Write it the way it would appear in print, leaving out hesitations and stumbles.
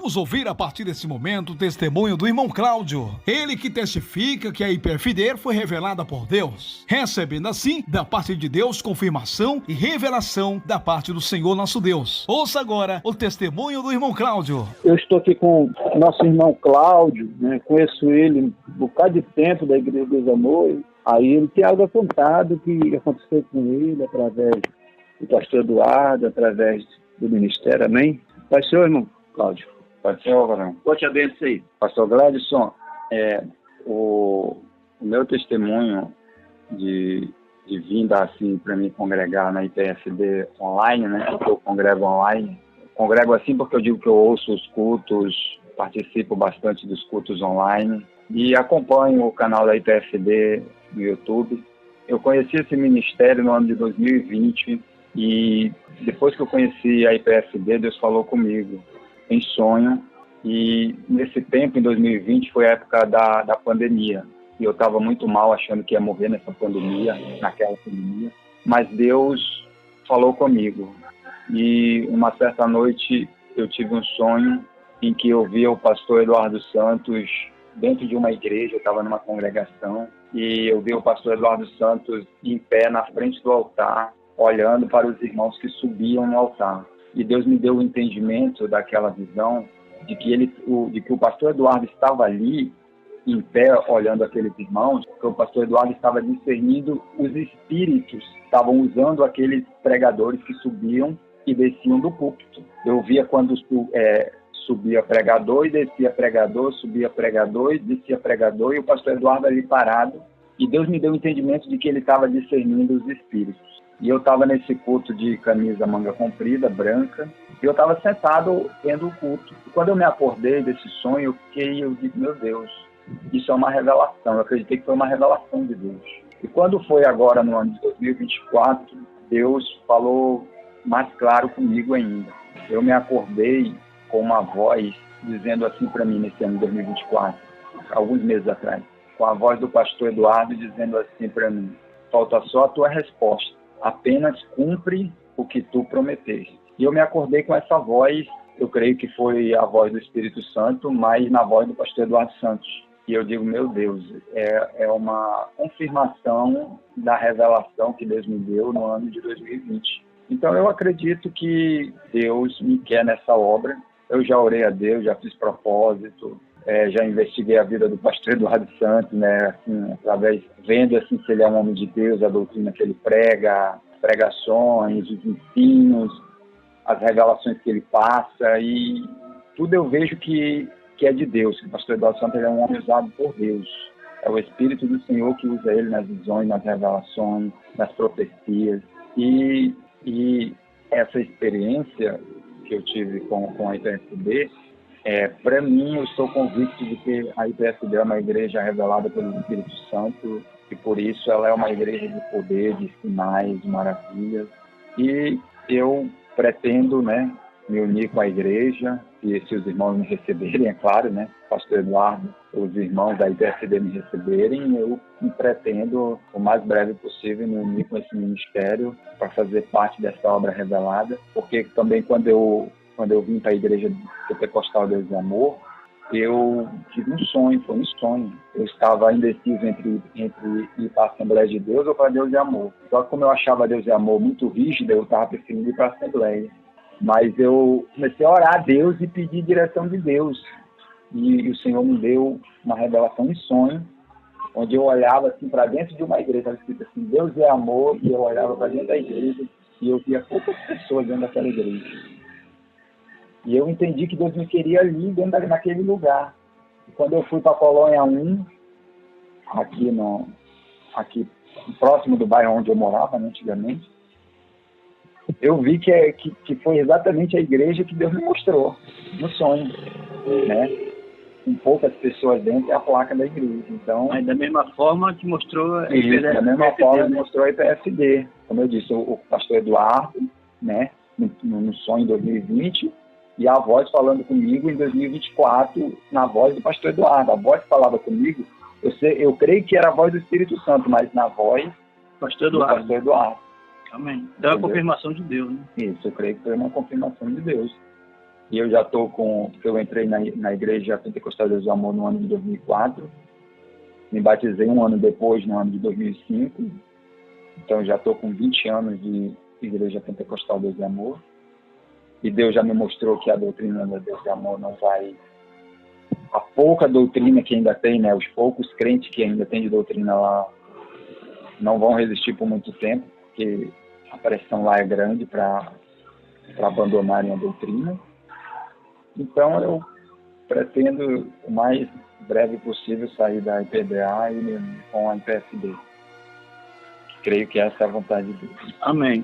Vamos ouvir a partir desse momento o testemunho do irmão Cláudio. Ele que testifica que a IPFD foi revelada por Deus, recebendo assim, da parte de Deus, confirmação e revelação da parte do Senhor nosso Deus. Ouça agora o testemunho do irmão Cláudio. Eu estou aqui com o nosso irmão Cláudio, né? Conheço ele um bocado de tempo da Igreja dos Amores. Aí ele tem algo contado que aconteceu com ele através do pastor Eduardo, através do ministério, amém? Pai Senhor, irmão Cláudio. Pai Senhor, varão. Pode te abençoar. Pastor Gladson, o meu testemunho de vinda assim para me congregar na IPFD online, né? Porque eu congrego online. Congrego assim porque eu digo que eu ouço os cultos, participo bastante dos cultos online e acompanho o canal da IPFD no YouTube. Eu conheci esse ministério no ano de 2020 e depois que eu conheci a IPFD, Deus falou comigo em sonho. E nesse tempo, em 2020, foi a época da pandemia. E eu estava muito mal, achando que ia morrer naquela pandemia. Mas Deus falou comigo. E uma certa noite eu tive um sonho em que eu via o pastor Eduardo Santos dentro de uma igreja. Eu estava numa congregação e eu vi o pastor Eduardo Santos em pé na frente do altar, olhando para os irmãos que subiam no altar. E Deus me deu o entendimento daquela visão de que o pastor Eduardo estava ali em pé olhando aqueles irmãos, porque o pastor Eduardo estava discernindo os espíritos que estavam usando aqueles pregadores que subiam e desciam do púlpito. Eu via quando subia pregador e descia pregador, subia pregador e descia pregador, e o pastor Eduardo ali parado. E Deus me deu o entendimento de que ele estava discernindo os espíritos. E eu estava nesse culto de camisa manga comprida, branca, e eu estava sentado vendo o culto. E quando eu me acordei desse sonho, eu digo, meu Deus, isso é uma revelação. Eu acreditei que foi uma revelação de Deus. E quando foi agora, no ano de 2024, Deus falou mais claro comigo ainda. Eu me acordei com uma voz dizendo assim para mim nesse ano de 2024, alguns meses atrás, com a voz do pastor Eduardo dizendo assim para mim, falta só a tua resposta, apenas cumpre o que tu prometeste. E eu me acordei com essa voz, eu creio que foi a voz do Espírito Santo, mas na voz do pastor Eduardo Santos. E eu digo, meu Deus, é uma confirmação da revelação que Deus me deu no ano de 2020. Então eu acredito que Deus me quer nessa obra. Eu já orei a Deus, já fiz propósito, já investiguei a vida do pastor Eduardo Santos, né, assim, vendo assim, se ele é um homem de Deus, a doutrina que ele prega, pregações, os ensinos, as revelações que ele passa, e tudo eu vejo que é de Deus, que o pastor Eduardo Santos é um homem usado por Deus. É o Espírito do Senhor que usa ele nas visões, nas revelações, nas profecias. E essa experiência que eu tive com a IPFD, para mim, eu estou convicto de que a IPFD é uma igreja revelada pelo Espírito Santo e, por isso, ela é uma igreja de poder, de sinais, de maravilhas. E eu pretendo, né, me unir com a igreja, e se os irmãos me receberem, é claro, né, pastor Eduardo, os irmãos da IPFD me receberem, eu pretendo, o mais breve possível, me unir com esse ministério para fazer parte dessa obra revelada, porque também quando eu vim para a igreja Pentecostal Deus e Amor, eu tive um sonho, foi um sonho. Eu estava indeciso entre ir para a Assembleia de Deus ou para Deus e Amor. Só que como eu achava Deus e Amor muito rígido, eu estava preferindo ir para a Assembleia. Mas eu comecei a orar a Deus e pedir direção de Deus. E o Senhor me deu uma revelação em sonho, onde eu olhava assim para dentro de uma igreja, estava escrito assim, Deus é amor, e eu olhava para dentro da igreja e eu via poucas pessoas dentro daquela igreja. E eu entendi que Deus me queria ali, naquele lugar. E quando eu fui para a Colônia 1, aqui próximo do bairro onde eu morava, né, antigamente, eu vi que foi exatamente a igreja que Deus me mostrou no sonho, né? Com poucas pessoas dentro e a placa da igreja. Então, Mas da mesma forma que mostrou a isso, da mesma IPFD, forma né? mostrou a IPFD. Como eu disse, o pastor Eduardo, né, no sonho em 2020, e a voz falando comigo em 2024, na voz do pastor Eduardo. A voz que falava comigo, eu creio que era a voz do Espírito Santo, mas na voz Pastor do Eduardo. pastor Eduardo. Amém. Então é a confirmação de Deus, né? Isso, eu creio que foi uma confirmação de Deus. E eu já estou eu entrei na Igreja Pentecostal Deus do Amor no ano de 2004, me batizei um ano depois, no ano de 2005, então já estou com 20 anos de Igreja Pentecostal Deus do Amor, e Deus já me mostrou que a doutrina da Deus do Amor não vai... A pouca doutrina que ainda tem, né, os poucos crentes que ainda tem de doutrina lá, não vão resistir por muito tempo, porque a pressão lá é grande para abandonarem a doutrina. Então, eu pretendo, o mais breve possível, sair da IPDA e me unir com a IPSD. Creio que essa é a vontade de Deus. Amém.